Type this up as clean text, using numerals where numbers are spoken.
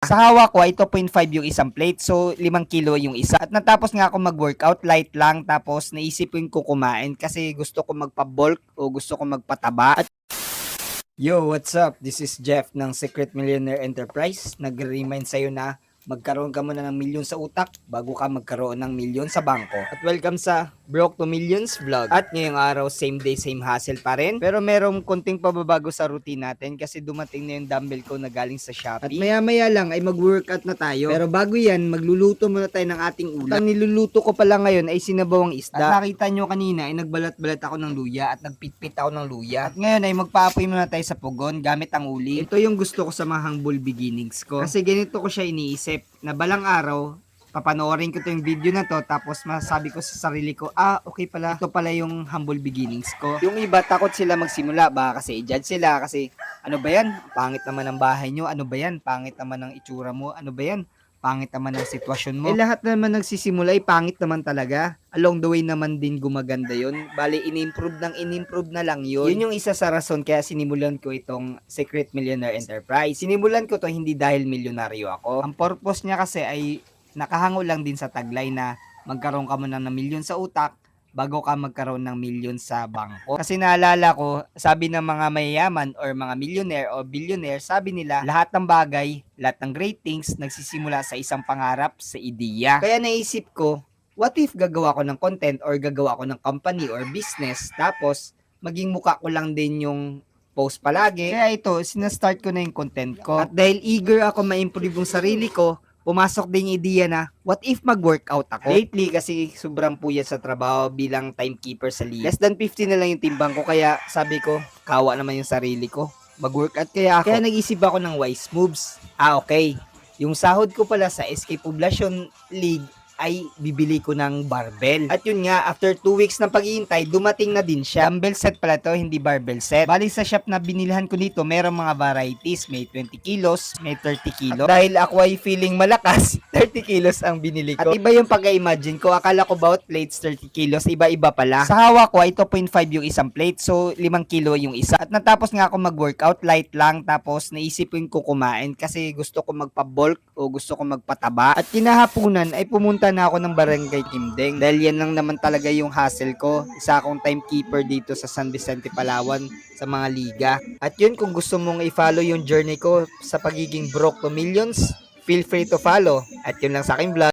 Sa hawak ko ay 2.5 yung isang plate. So 5 kilo yung isa. At natapos nga ako mag-workout, light lang. Tapos naisipin ko kumain kasi gusto ko magpa-bulk o gusto ko magpataba. At yo, what's up? This is Jeff ng Secret Millionaire Enterprise. Nag-remind sa'yo na magkaroon ka muna ng milyon sa utak bago ka magkaroon ng milyon sa bangko. At welcome sa Broke to Millions vlog. At ngayong araw, same day, same hustle pa rin. Pero merong konting pababago sa routine natin kasi dumating na yung dumbbell ko na galing sa Shopee. At maya-maya lang ay mag-workout na tayo. Pero bago yan, magluluto muna tayo ng ating ulam. Ang niluluto ko pala ngayon ay sinabawang isda. At nakita nyo kanina ay nagbalat-balat ako ng luya at nagpitpit ako ng luya. At ngayon ay magpaapoy muna tayo sa pugon gamit ang uli. Ito yung gusto ko sa mga humble beginnings ko. Kasi ganito ko siya iniisip na balang araw papanoorin ko to yung video na to tapos masasabi ko sa sarili ko, okay pala, ito pala yung humble beginnings ko. Yung iba takot sila magsimula, baka kasi i-judge sila kasi ano ba yan, pangit naman ang bahay nyo, ano ba yan, pangit naman ang itsura mo, ano ba yan, pangit naman ang sitwasyon mo. Lahat naman nagsisimula ay pangit naman talaga. Along the way naman din gumaganda yun. Bali, in-improve na lang yun. Yun yung isa sa rason kaya sinimulan ko itong Secret Millionaire Enterprise. Sinimulan ko to hindi dahil milyonaryo ako. Ang purpose niya kasi ay nakahango lang din sa taglay na magkaroon ka muna ng milyon sa utak bago ka magkaroon ng milyon sa bangko. Kasi naalala ko, sabi ng mga mayayaman or mga millionaire o billionaire, sabi nila, lahat ng bagay, lahat ng great things, nagsisimula sa isang pangarap, sa ideya. Kaya naisip ko, what if gagawa ko ng content or gagawa ko ng company or business, tapos maging mukha ko lang din yung post palagi. Kaya ito, sinastart ko na yung content ko. At dahil eager ako ma-improve yung sarili ko, pumasok din yung ideya na, what if mag-workout ako? Lately, kasi sobrang puyat sa trabaho bilang timekeeper sa liga. Less than 50 na lang yung timbang ko, kaya sabi ko, kawa naman yung sarili ko. Mag-workout kaya ako. Kaya nag-isip ako ng wise moves. Okay. Yung sahod ko pala sa SK Poblacion League ay bibili ko ng barbell. At yun nga, after 2 weeks ng paghihintay, dumating na din siya. Dumbbell set pala to, hindi barbell set. Bali sa shop na binilhan ko dito, merong mga varieties. May 20 kilos, may 30 kilos. At dahil ako ay feeling malakas, 30 kilos ang binili ko. At iba yung pag-imagine ko. Akala ko about plates 30 kilos, iba-iba pala. Sa hawak ko ay 2.5 yung isang plate, so 5 kilo yung isa. At natapos nga ako mag-workout, light lang. Tapos naisipin ko kumain kasi gusto ko magpa-bulk o gusto ko magpataba. At kinahapunan ay pumunta na ako ng Barangay Timdeng dahil yan lang naman talaga yung hustle ko. Isa akong timekeeper dito sa San Vicente, Palawan sa mga liga. At yun, kung gusto mong i-follow yung journey ko sa pagiging broke to millions, feel free to follow. At yun lang sa aking vlog.